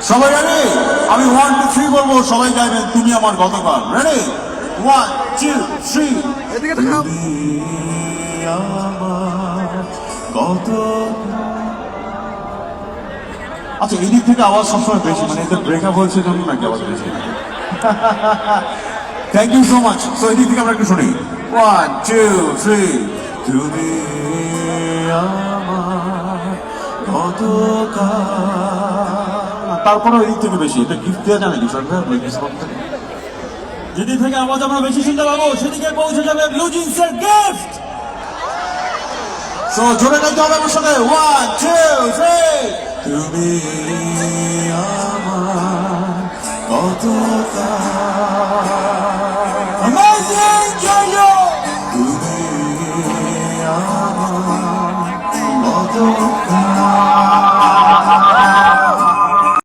সবাই রেডি? আমি 1 2 3 বলবো, সবাই গাইবেন তুমি আমার গতকাল। রেডি? 1 2 3। এদিকে তাকাও। আচ্ছা, এদিক থেকে আওয়াজ সবসময় বেশি, মানে এদের ব্রেকআপ হয়েছে জন্য নাকি আওয়াজ বেশি? Thank you so much. তো এদিক থেকে আমরা একটু শুনি। 1 2 3। তুমি আমার গতকাল। তারপরে এদিক থেকে বেশি, এটা গিফট দেওয়া যায় নাকি সরকার? যেদিক থেকে আওয়াজ আমরা বেশি শুনতে পাবো সেদিকে পৌঁছে যাবে ব্লু জিন্সের গিফট। সো জোরে গাইতে হবে আমার সাথে। 1 2 3। তুমি আমার গতকাল। Amazing Jojo! তুমি আমার গতকাল।